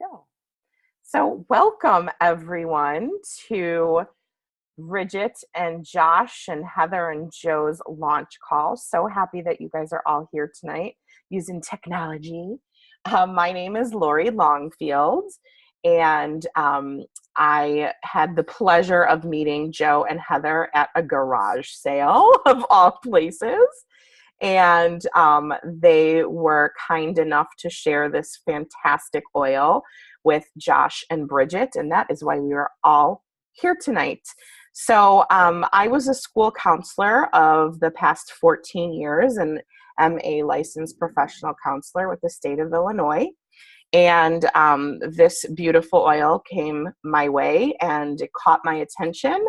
go. So, welcome everyone to Bridgette and Josh and Heather and Joe's launch call. So happy that you guys are all here tonight using technology. My name is Lori Longfield, and I had the pleasure of meeting Joe and Heather at a garage sale of all places. And they were kind enough to share this fantastic oil with Josh and Bridgette, and that is why we are all here tonight. So I was a school counselor of the past 14 years and am a licensed professional counselor with the state of Illinois. And this beautiful oil came my way and it caught my attention.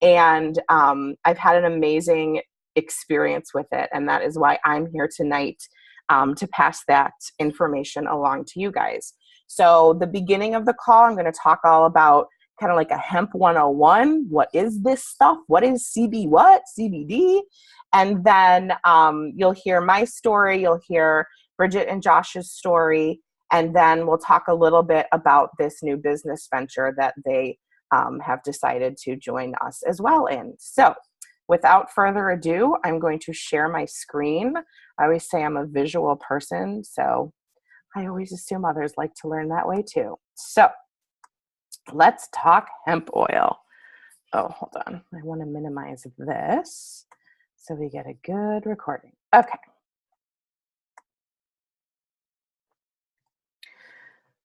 And I've had an amazing experience with it. And that is why I'm here tonight to pass that information along to you guys. So the beginning of the call, I'm going to talk all about kind of like a hemp 101. What is this stuff? What is CBD? And then you'll hear my story. You'll hear Bridgette and Josh's story. And then we'll talk a little bit about this new business venture that they have decided to join us as well in. So without further ado, I'm going to share my screen. I always say I'm a visual person, so I always assume others like to learn that way too. So let's talk hemp oil. Oh, hold on. I want to minimize this so we get a good recording. Okay.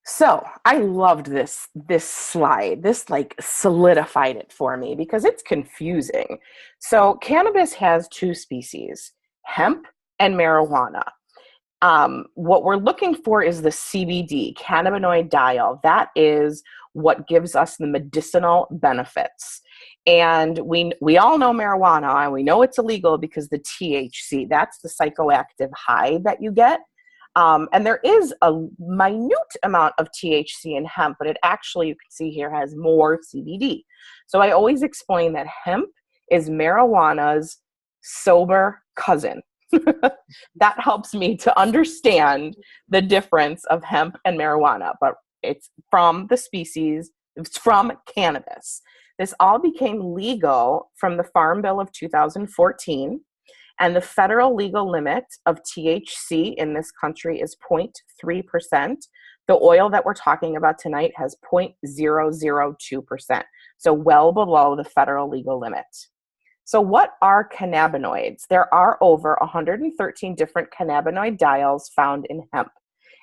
So I loved this slide. This like solidified it for me because it's confusing. So cannabis has two species, hemp and marijuana. What we're looking for is the CBD, cannabinoid diol. That is what gives us the medicinal benefits. And we all know marijuana, and we know it's illegal because the THC, that's the psychoactive high that you get. And there is a minute amount of THC in hemp, but it actually, you can see here, has more CBD. So I always explain that hemp is marijuana's sober cousin. That helps me to understand the difference of hemp and marijuana, but it's from the species, it's from cannabis. This all became legal from the Farm Bill of 2014. And the federal legal limit of THC in this country is 0.3%. The oil that we're talking about tonight has 0.002%, so well below the federal legal limit. So what are cannabinoids? There are over 113 different cannabinoid diols found in hemp.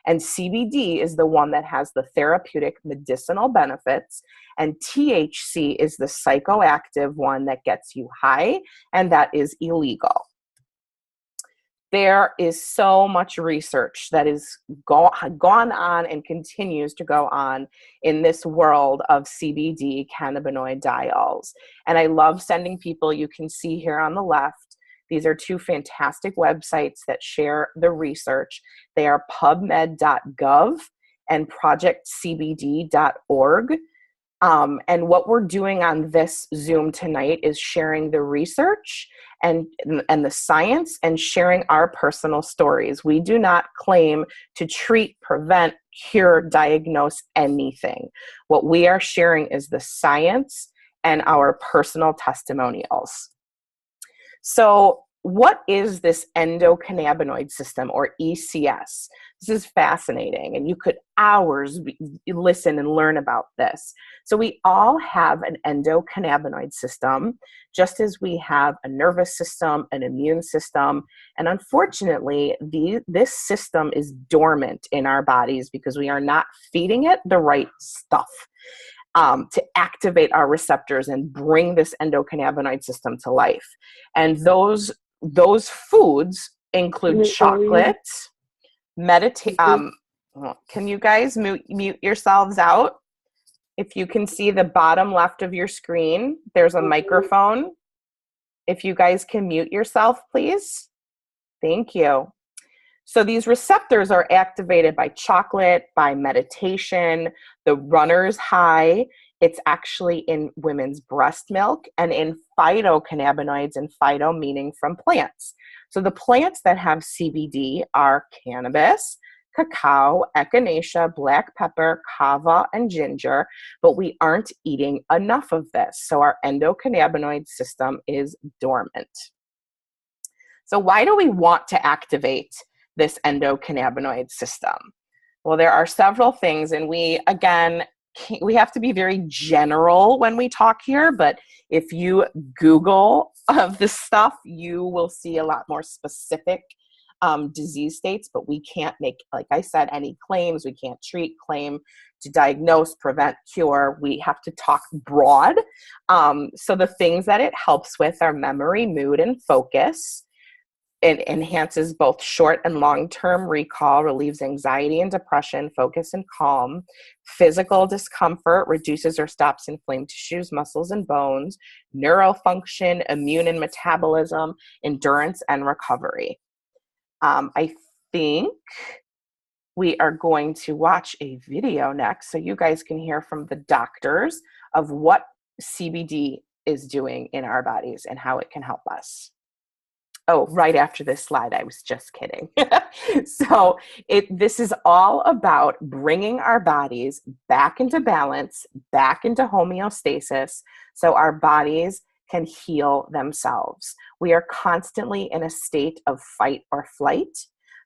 And CBD is the one that has the therapeutic medicinal benefits, and THC is the psychoactive one that gets you high, and that is illegal. There is so much research that is gone on and continues to go on in this world of CBD, cannabinoid diols. And I love sending people, you can see here on the left, these are two fantastic websites that share the research. They are pubmed.gov and projectcbd.org. And what we're doing on this Zoom tonight is sharing the research and the science and sharing our personal stories. We do not claim to treat, prevent, cure, diagnose anything. What we are sharing is the science and our personal testimonials. So what is this endocannabinoid system, or ECS? This is fascinating, and you could hours listen and learn about this. So we all have an endocannabinoid system, just as we have a nervous system, an immune system, and unfortunately, this system is dormant in our bodies because we are not feeding it the right stuff to activate our receptors and bring this endocannabinoid system to life. And those foods include chocolate, can you guys mute yourselves out? If you can see the bottom left of your screen, there's a microphone. If you guys can mute yourself, please. Thank you. So these receptors are activated by chocolate, by meditation, the runner's high. It's actually in women's breast milk and in phytocannabinoids, and phyto meaning from plants. So the plants that have CBD are cannabis, cacao, echinacea, black pepper, kava, and ginger, but we aren't eating enough of this. So our endocannabinoid system is dormant. So why do we want to activate this endocannabinoid system? Well, there are several things, and we have to be very general when we talk here, but if you Google this stuff, you will see a lot more specific disease states, but we can't make, like I said, any claims. We can't treat, claim, to diagnose, prevent, cure. We have to talk broad. So the things that it helps with are memory, mood, and focus. It enhances both short and long-term recall, relieves anxiety and depression, focus and calm, physical discomfort, reduces or stops inflamed tissues, muscles, and bones, neurofunction, immune and metabolism, endurance, and recovery. I think we are going to watch a video next so you guys can hear from the doctors of what CBD is doing in our bodies and how it can help us. Oh, right after this slide, I was just kidding. So this is all about bringing our bodies back into balance, back into homeostasis, so our bodies can heal themselves. We are constantly in a state of fight or flight.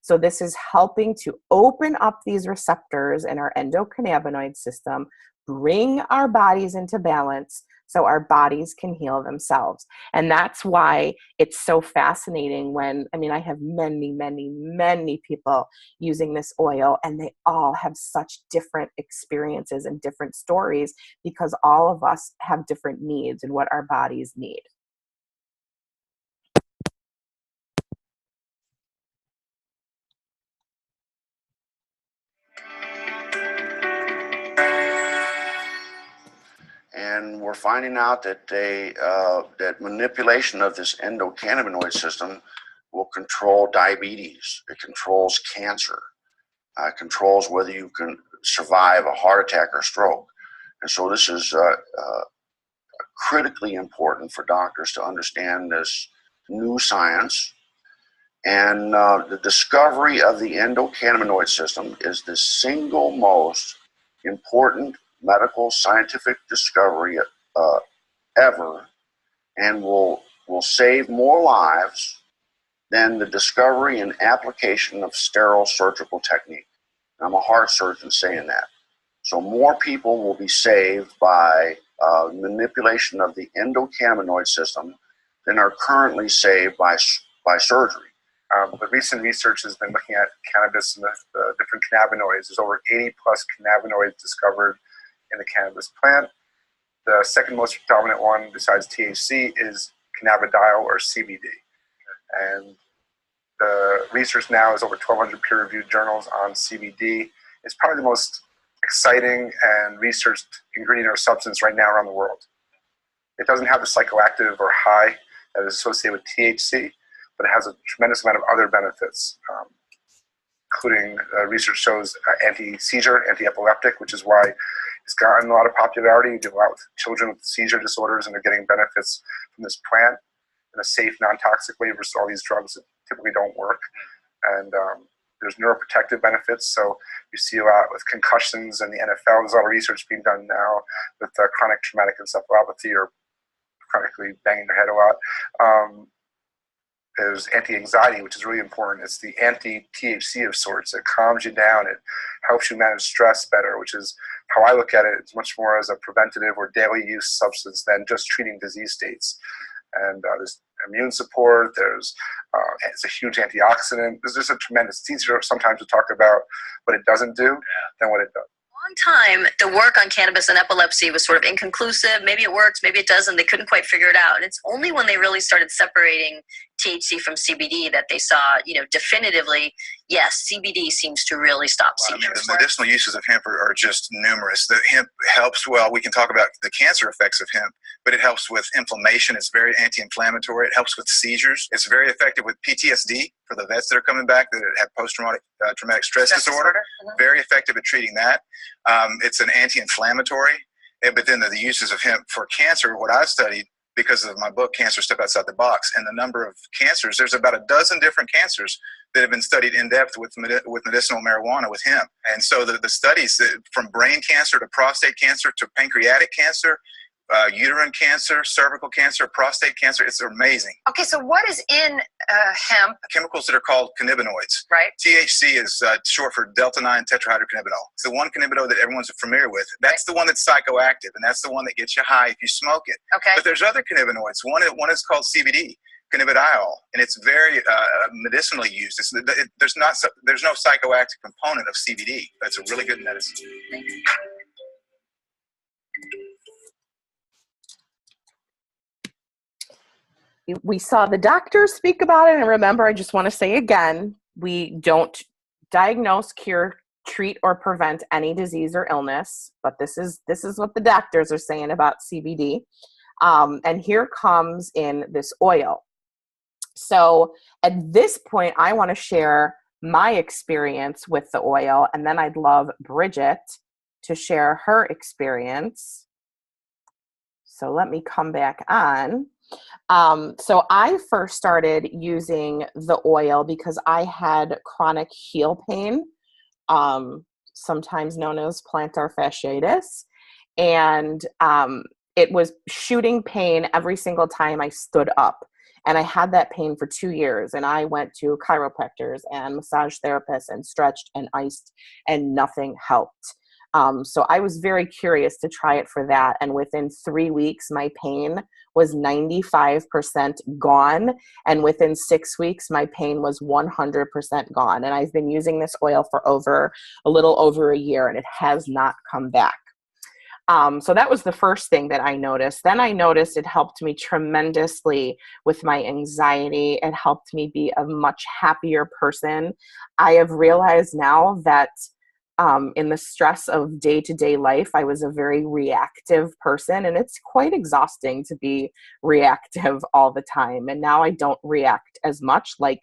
So this is helping to open up these receptors in our endocannabinoid system, bring our bodies into balance so our bodies can heal themselves. And that's why it's so fascinating I have many, many, many people using this oil, and they all have such different experiences and different stories because all of us have different needs and what our bodies need. And we're finding out that that manipulation of this endocannabinoid system will control diabetes. It controls cancer. It controls whether you can survive a heart attack or stroke. And so this is critically important for doctors to understand this new science. And the discovery of the endocannabinoid system is the single most important medical scientific discovery ever, and will save more lives than the discovery and application of sterile surgical technique. And I'm a heart surgeon saying that. So more people will be saved by manipulation of the endocannabinoid system than are currently saved by surgery. The recent research has been looking at cannabis and the different cannabinoids. There's over 80 plus cannabinoids discovered in the cannabis plant. The second most dominant one besides THC is cannabidiol or CBD. And the research now is over 1,200 peer-reviewed journals on CBD. It's probably the most exciting and researched ingredient or substance right now around the world. It doesn't have the psychoactive or high that is associated with THC, but it has a tremendous amount of other benefits, including research shows anti-seizure, anti-epileptic, which is why it's gotten a lot of popularity. You do a lot with children with seizure disorders, and they're getting benefits from this plant in a safe, non-toxic way versus all these drugs that typically don't work. And there's neuroprotective benefits, so you see a lot with concussions in the NFL. There's a lot of research being done now with chronic traumatic encephalopathy or chronically banging their head a lot. There's anti-anxiety, which is really important. It's the anti-THC of sorts. It calms you down. It helps you manage stress better, which is how I look at it. It's much more as a preventative or daily use substance than just treating disease states. And there's immune support. It's a huge antioxidant. There's just a tremendous. It's easier sometimes to talk about what it doesn't do than what it does. Long time, the work on cannabis and epilepsy was sort of inconclusive. Maybe it works, maybe it doesn't. They couldn't quite figure it out. And it's only when they really started separating THC from CBD that they saw, definitively, yes, CBD seems to really stop seizures. The medicinal uses of hemp are just numerous. The hemp helps, we can talk about the cancer effects of hemp, but it helps with inflammation. It's very anti-inflammatory. It helps with seizures. It's very effective with PTSD for the vets that are coming back that have post-traumatic traumatic stress disorder. Very effective at treating that. It's an anti-inflammatory. But then the uses of hemp for cancer, what I've studied, because of my book, Cancer Step Outside the Box, and the number of cancers. There's about a dozen different cancers that have been studied in depth with medicinal marijuana with hemp. And so the studies from brain cancer to prostate cancer to pancreatic cancer, uterine cancer, cervical cancer, prostate cancer, it's amazing. Okay, so what is in hemp? Chemicals that are called cannabinoids. Right. THC is short for delta-9 tetrahydrocannabinol. It's the one cannabinoid that everyone's familiar with. That's the one that's psychoactive, and that's the one that gets you high if you smoke it. Okay. But there's other cannabinoids. One is called CBD, cannabidiol, and it's very medicinally used. There's no psychoactive component of CBD. That's a really good medicine. We saw the doctors speak about it, and remember, I just want to say again, we don't diagnose, cure, treat, or prevent any disease or illness, but this is what the doctors are saying about CBD. And here comes in this oil. So at this point, I want to share my experience with the oil, and then I'd love Bridgette to share her experience. So let me come back on. So I first started using the oil because I had chronic heel pain, sometimes known as plantar fasciitis. And it was shooting pain every single time I stood up. And I had that pain for 2 years. And I went to chiropractors and massage therapists and stretched and iced, and nothing helped. So I was very curious to try it for that. And within 3 weeks, my pain was 95% gone. And within 6 weeks, my pain was 100% gone. And I've been using this oil for a little over a year, and it has not come back. So that was the first thing that I noticed. Then I noticed it helped me tremendously with my anxiety. It helped me be a much happier person. I have realized now that in the stress of day-to-day life, I was a very reactive person, and it's quite exhausting to be reactive all the time. And now I don't react as much, like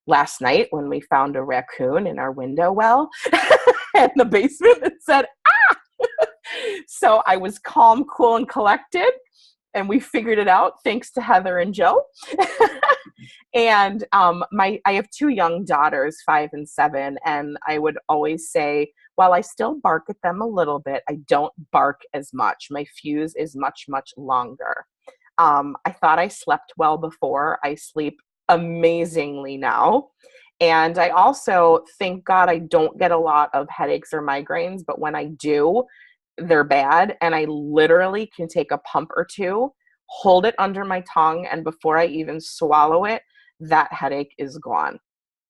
last night when we found a raccoon in our window well in the basement and said, ah! So I was calm, cool, and collected, and we figured it out thanks to Heather and Joe. And I have 2 young daughters, 5 and 7, and I would always say, while I still bark at them a little bit, I don't bark as much. My fuse is much, much longer. I thought I slept well before. I sleep amazingly now. And I also, thank God, I don't get a lot of headaches or migraines, but when I do, they're bad. And I literally can take a pump or 2, hold it under my tongue, and before I even swallow it, that headache is gone.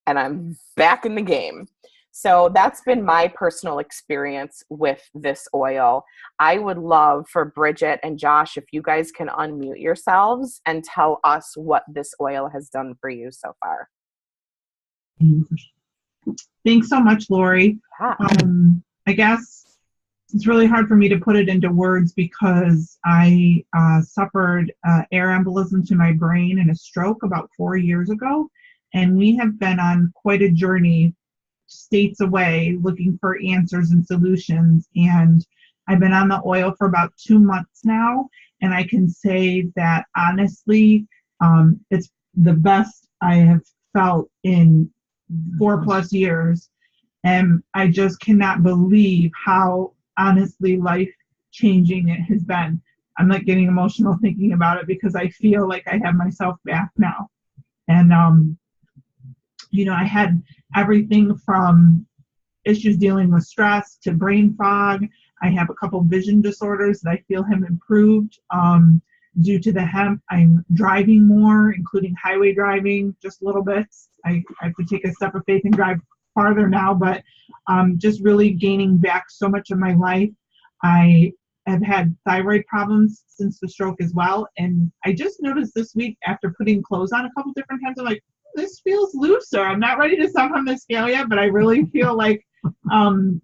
And I'm back in the game. So that's been my personal experience with this oil. I would love for Bridgette and Josh, if you guys can unmute yourselves and tell us what this oil has done for you so far. Thanks so much, Lori. Yeah. I guess it's really hard for me to put it into words because I suffered air embolism to my brain and a stroke about 4 years ago. And we have been on quite a journey states away looking for answers and solutions. And I've been on the oil for about 2 months now. And I can say that honestly, it's the best I have felt in 4+ years. And I just cannot believe how honestly life-changing it has been. I'm like getting emotional thinking about it because I feel like I have myself back now. And, I had everything from issues dealing with stress to brain fog. I have a couple vision disorders that I feel have improved due to the hemp. I'm driving more, including highway driving, just little bits. I could take a step of faith and drive farther now, but just really gaining back so much of my life. I have had thyroid problems since the stroke as well. And I just noticed this week after putting clothes on a couple different times, I'm like, this feels looser. I'm not ready to step on the scale yet, but I really feel like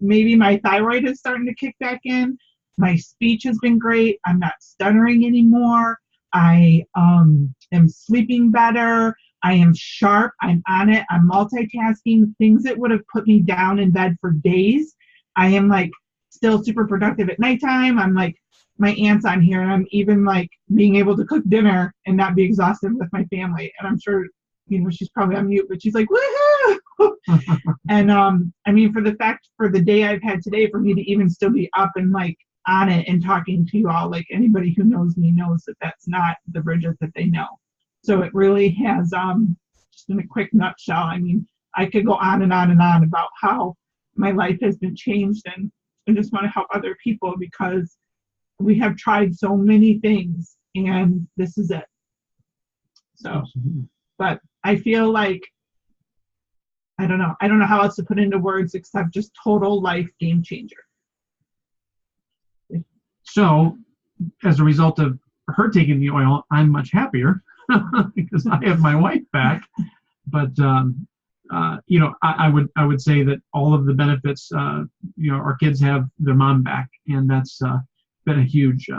maybe my thyroid is starting to kick back in. My speech has been great. I'm not stuttering anymore. I am sleeping better. I am sharp. I'm on it. I'm multitasking. Things that would have put me down in bed for days, I am like still super productive at nighttime. I'm like, my aunt's on here, and I'm even like being able to cook dinner and not be exhausted with my family. And I'm sure, she's probably on mute, but she's like, woohoo! And I mean, for the day I've had today, for me to even still be up and like on it and talking to you all, like anybody who knows me knows that that's not the Bridgette that they know. So it really has, just in a quick nutshell, I mean, I could go on and on and on about how my life has been changed, and I just want to help other people because we have tried so many things and this is it. So, but I feel like, I don't know how else to put into words except just total life game changer. So, as a result of her taking the oil, I'm much happier because I have my wife back. But I would say that all of the benefits, our kids have their mom back, and that's been a huge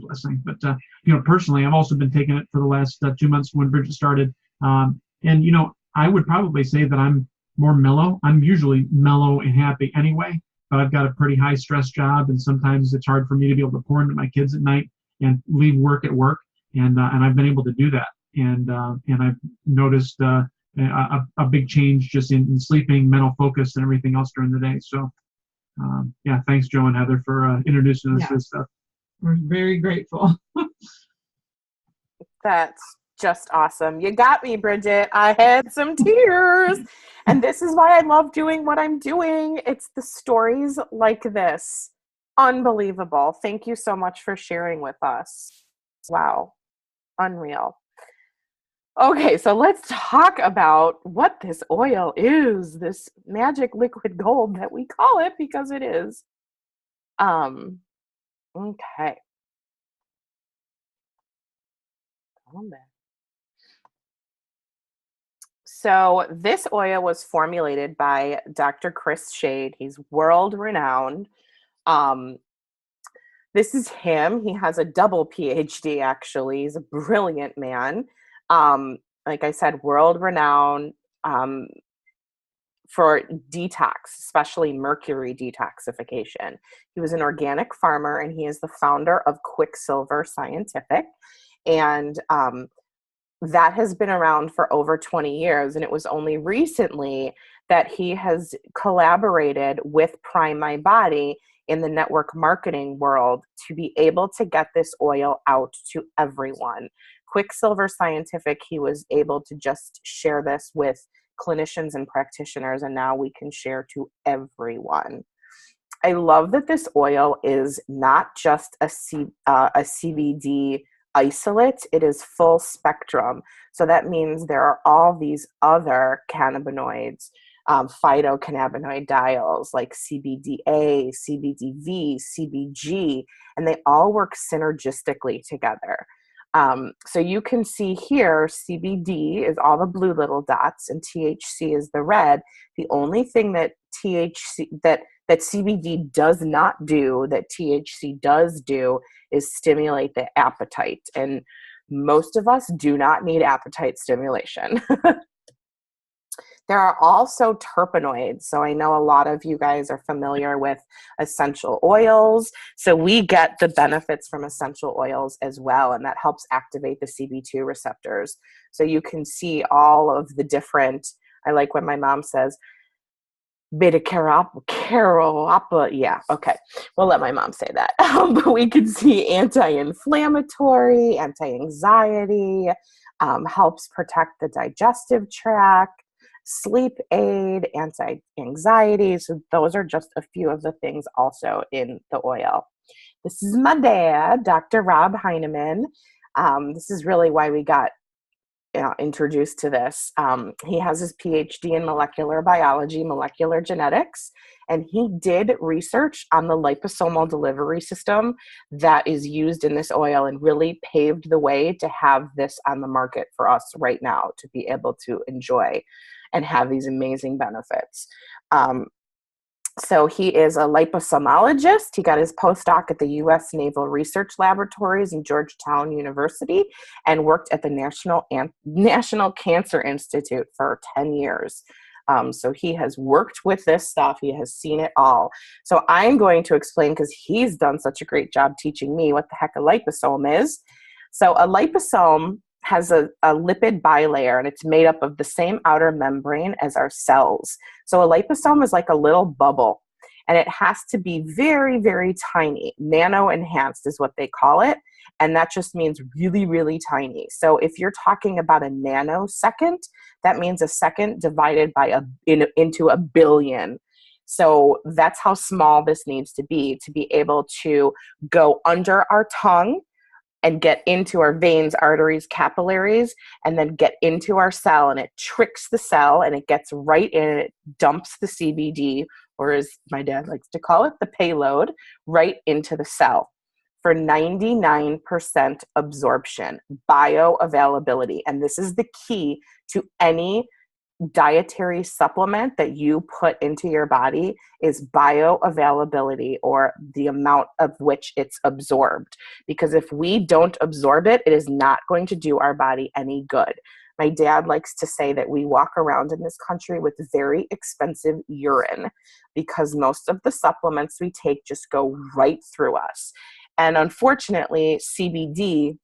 blessing. But personally, I've also been taking it for the last 2 months when Bridgette started, and I would probably say that I'm more mellow. I'm usually mellow and happy anyway, but I've got a pretty high stress job, and sometimes it's hard for me to be able to pour into my kids at night and leave work at work, and I've been able to do that, and I've noticed a big change just in sleeping, mental focus, and everything else during the day. So thanks, Joe and Heather, for introducing us to this stuff. We're very grateful. That's just awesome. You got me, Bridgette. I had some tears. And this is why I love doing what I'm doing. It's the stories like this. Unbelievable. Thank you so much for sharing with us. Wow. Unreal. Okay, so let's talk about what this oil is, this magic liquid gold that we call it because it is. Okay. So this oil was formulated by Dr. Chris Shade. He's world renowned. This is him. He has a double PhD, actually. He's a brilliant man. Like I said, world renowned for detox, especially mercury detoxification. He was an organic farmer, and he is the founder of Quicksilver Scientific. And that has been around for over 20 years. And it was only recently that he has collaborated with Prime My Body in the network marketing world to be able to get this oil out to everyone. Quicksilver Scientific, he was able to just share this with clinicians and practitioners, and now we can share to everyone. I love that this oil is not just a CBD isolate, it is full spectrum. So that means there are all these other cannabinoids, phytocannabinoid like CBDA, CBDV, CBG, and they all work synergistically together. So you can see here, CBD is all the blue little dots and THC is the red. The only thing that that CBD does not do, that THC does do, is stimulate the appetite. And most of us do not need appetite stimulation. There are also terpenoids. So I know a lot of you guys are familiar with essential oils. So we get the benefits from essential oils as well, and that helps activate the CB2 receptors. So you can see all of the different, I like when my mom says, beta carotene. Yeah, okay. We'll let my mom say that. But we can see anti-inflammatory, anti-anxiety, helps protect the digestive tract, sleep aid, anti-anxiety. So those are just a few of the things also in the oil. This is my dad, Dr. Rob Heineman. This is really why we got introduced to this. He has his PhD in molecular biology, molecular genetics, and he did research on the liposomal delivery system that is used in this oil and really paved the way to have this on the market for us right now to be able to enjoy and have these amazing benefits. So he is a liposomologist. He got his postdoc at the U.S. Naval Research Laboratories in Georgetown University and worked at the National Cancer Institute for 10 years. So he has worked with this stuff. He has seen it all. So I'm going to explain, because he's done such a great job teaching me what the heck a liposome is. So a liposome has a lipid bilayer, and it's made up of the same outer membrane as our cells. So a liposome is like a little bubble, and it has to be very, very tiny. Nano enhanced is what they call it. And that just means really, really tiny. So if you're talking about a nanosecond, that means a second divided by into a billion. So that's how small this needs to be able to go under our tongue and get into our veins, arteries, capillaries, and then get into our cell, and it tricks the cell, and it gets right in, and it dumps the CBD, or as my dad likes to call it, the payload, right into the cell for 99% absorption, bioavailability. And this is the key to any dietary supplement that you put into your body, is bioavailability, or the amount of which it's absorbed. Because if we don't absorb it, it is not going to do our body any good. My dad likes to say that we walk around in this country with very expensive urine, because most of the supplements we take just go right through us. And unfortunately, CBD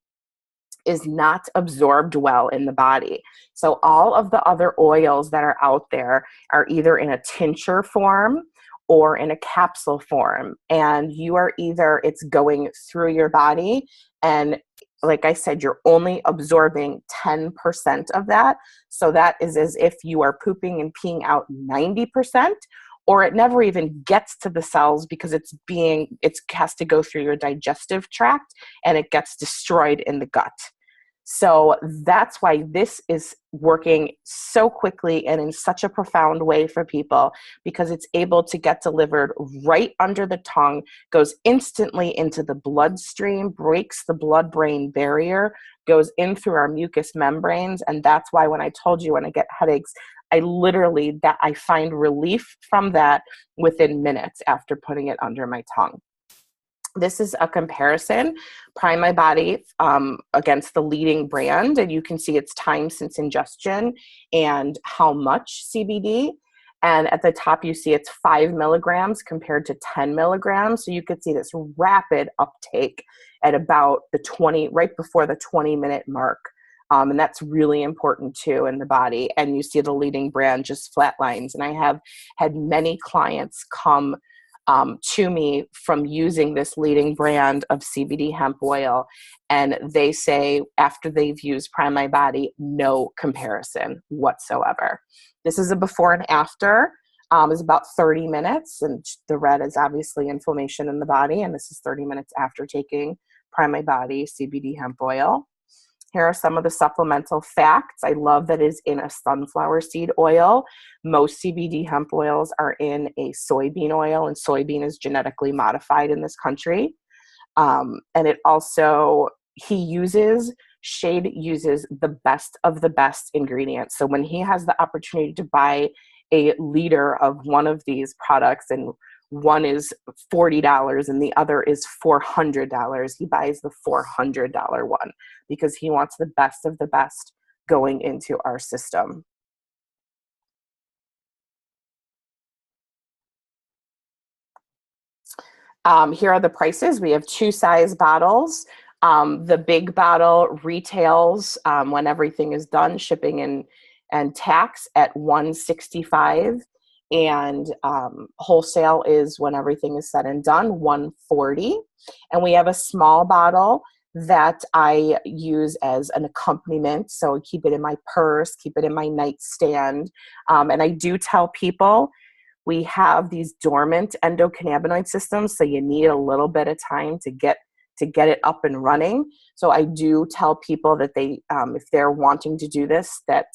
is not absorbed well in the body. So all of the other oils that are out there are either in a tincture form or in a capsule form. And you are either, it's going through your body, and like I said, you're only absorbing 10% of that. So that is as if you are pooping and peeing out 90%, or it never even gets to the cells because it has to go through your digestive tract, and it gets destroyed in the gut. So that's why this is working so quickly and in such a profound way for people, because it's able to get delivered right under the tongue, goes instantly into the bloodstream, breaks the blood-brain barrier, goes in through our mucous membranes. And that's why when I told you when I get headaches, I find relief from that within minutes after putting it under my tongue. This is a comparison, Prime My Body against the leading brand, and you can see its time since ingestion and how much CBD. And at the top, you see it's 5 milligrams compared to 10 milligrams. So you could see this rapid uptake at about right before the 20-minute mark. And that's really important too in the body. And you see the leading brand just flatlines. And I have had many clients come to me from using this leading brand of CBD hemp oil. And they say after they've used Prime My Body, no comparison whatsoever. This is a before and after. Is about 30 minutes. And the red is obviously inflammation in the body. And this is 30 minutes after taking Prime My Body CBD hemp oil. Here are some of the supplemental facts. I love that it's in a sunflower seed oil. Most CBD hemp oils are in a soybean oil, and soybean is genetically modified in this country. And it also, Shade uses the best of the best ingredients. So when he has the opportunity to buy a liter of one of these products, and one is $40 and the other is $400, he buys the $400 one because he wants the best of the best going into our system. Here are the prices. We have 2 size bottles. The big bottle retails when everything is done, shipping and tax, at $165. And wholesale is, when everything is said and done, $140. And we have a small bottle that I use as an accompaniment. So I keep it in my purse, keep it in my nightstand. And I do tell people we have these dormant endocannabinoid systems, so you need a little bit of time to get it up and running. So I do tell people that they, if they're wanting to do this, that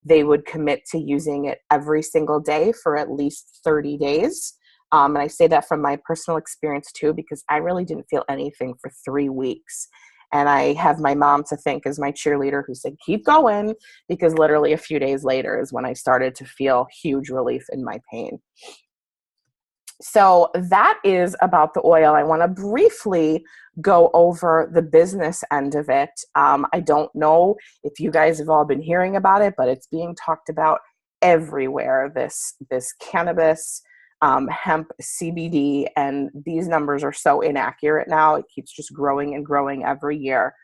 they would commit to using it every single day for at least 30 days. And I say that from my personal experience too, because I really didn't feel anything for 3 weeks. And I have my mom to thank as my cheerleader, who said, keep going, because literally a few days later is when I started to feel huge relief in my pain. So that is about the oil. I want to briefly go over the business end of it. I don't know if you guys have all been hearing about it, but it's being talked about everywhere, this cannabis, hemp, CBD, and these numbers are so inaccurate now. It keeps just growing and growing every year.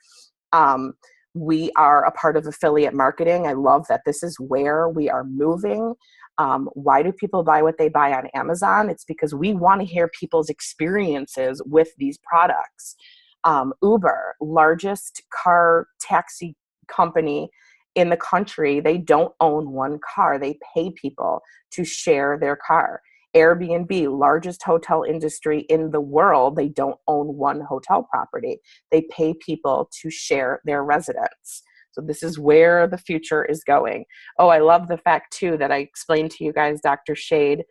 We are a part of affiliate marketing. I love that this is where we are moving. Why do people buy what they buy on Amazon? It's because we want to hear people's experiences with these products. Uber, largest car taxi company in the country, they don't own one car. They pay people to share their car. Airbnb, largest hotel industry in the world, they don't own one hotel property. They pay people to share their residence. So this is where the future is going. Oh, I love the fact too that I explained to you guys, Dr. Shade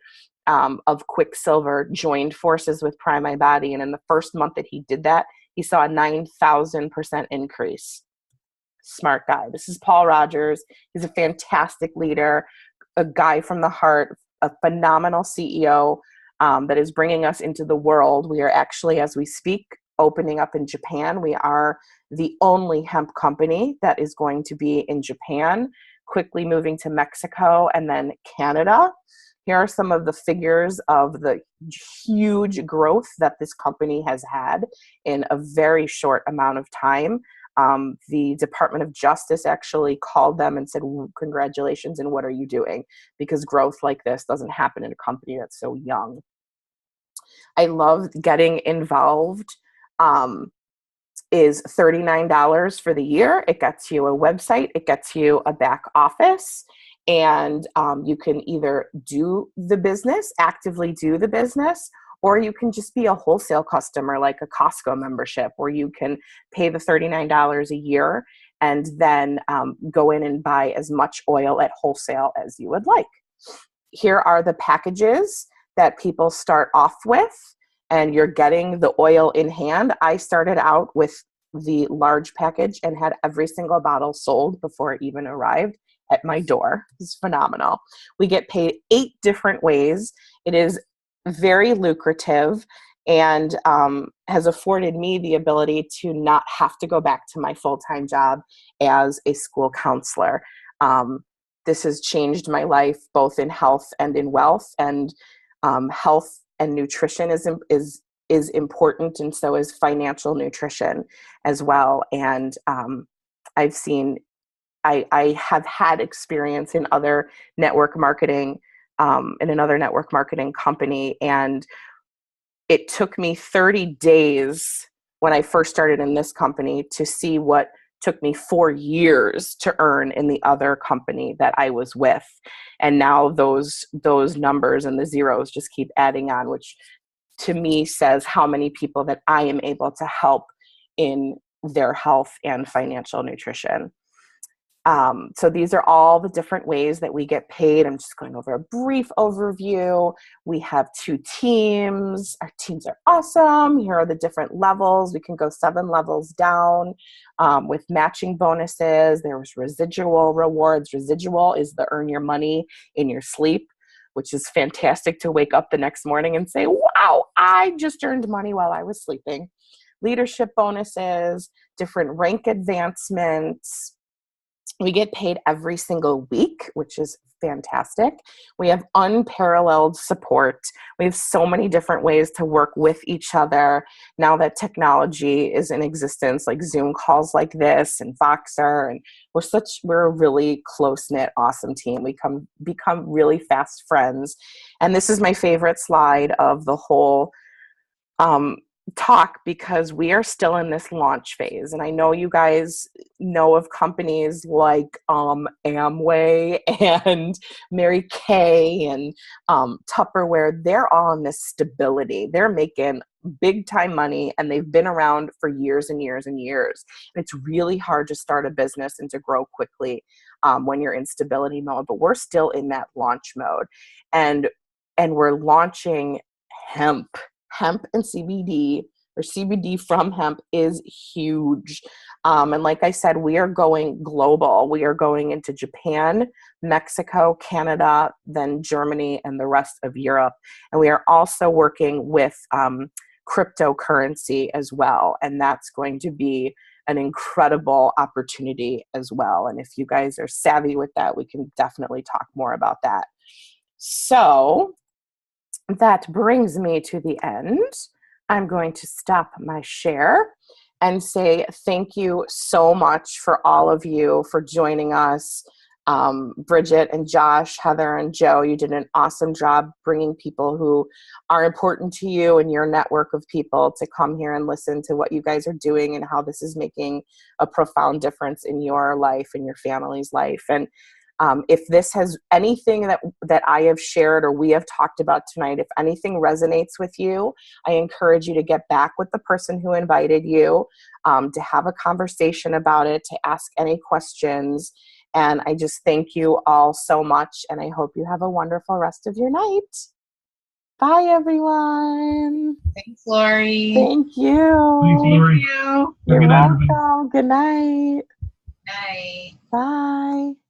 of Quicksilver joined forces with Prime My Body. And in the first month that he did that, he saw a 9,000% increase. Smart guy. This is Paul Rogers. He's a fantastic leader, a guy from the heart, a phenomenal CEO that is bringing us into the world. We are actually, as we speak, opening up in Japan. We are the only hemp company that is going to be in Japan, quickly moving to Mexico and then Canada. Here are some of the figures of the huge growth that this company has had in a very short amount of time. The Department of Justice actually called them and said, congratulations, and what are you doing? Because growth like this doesn't happen in a company that's so young. I love getting involved. Is $39 for the year. It gets you a website, it gets you a back office, and you can either do the business, actively do the business, or you can just be a wholesale customer like a Costco membership, where you can pay the $39 a year and then go in and buy as much oil at wholesale as you would like. Here are the packages that people start off with, and you're getting the oil in hand. I started out with the large package and had every single bottle sold before it even arrived at my door. It's phenomenal. We get paid 8 different ways. It is very lucrative and has afforded me the ability to not have to go back to my full-time job as a school counselor. This has changed my life both in health and in wealth, and health and nutrition is important, and so is financial nutrition as well. And I have had experience in other network marketing, in another network marketing company, and it took me 30 days when I first started in this company to see what took me 4 years to earn in the other company that I was with. And now those numbers and the zeros just keep adding on, which to me says how many people that I am able to help in their health and financial nutrition. So these are all the different ways that we get paid. I'm just going over a brief overview. We have 2 teams. Our teams are awesome. Here are the different levels. We can go 7 levels down with matching bonuses. There's residual rewards. Residual is the earn your money in your sleep, which is fantastic to wake up the next morning and say, wow, I just earned money while I was sleeping. Leadership bonuses, different rank advancements. We get paid every single week, which is fantastic. We have unparalleled support. We have so many different ways to work with each other now that technology is in existence, like Zoom calls like this and Voxer, and we're a really close-knit, awesome team. We become really fast friends. And this is my favorite slide of the whole talk, because we are still in this launch phase. And I know you guys know of companies like Amway and Mary Kay and Tupperware. They're all in this stability. They're making big time money, and they've been around for years and years and years. And it's really hard to start a business and to grow quickly when you're in stability mode, but we're still in that launch mode. And we're launching hemp and CBD, or CBD from hemp, is huge. And like I said, we are going global. We are going into Japan, Mexico, Canada, then Germany, and the rest of Europe. And we are also working with cryptocurrency as well. And that's going to be an incredible opportunity as well. And if you guys are savvy with that, we can definitely talk more about that. So that brings me to the end. I'm going to stop my share and say thank you so much for all of you for joining us. Bridgette and Josh, Heather and Joe, you did an awesome job bringing people who are important to you and your network of people to come here and listen to what you guys are doing and how this is making a profound difference in your life and your family's life. And if this has anything that I have shared or we have talked about tonight, if anything resonates with you, I encourage you to get back with the person who invited you, to have a conversation about it, to ask any questions. And I just thank you all so much, and I hope you have a wonderful rest of your night. Bye, everyone. Thanks, Lori. Thank you. Thanks, Lori. Thank you. You're Good night, everybody. welcome. Good night. Bye. Bye.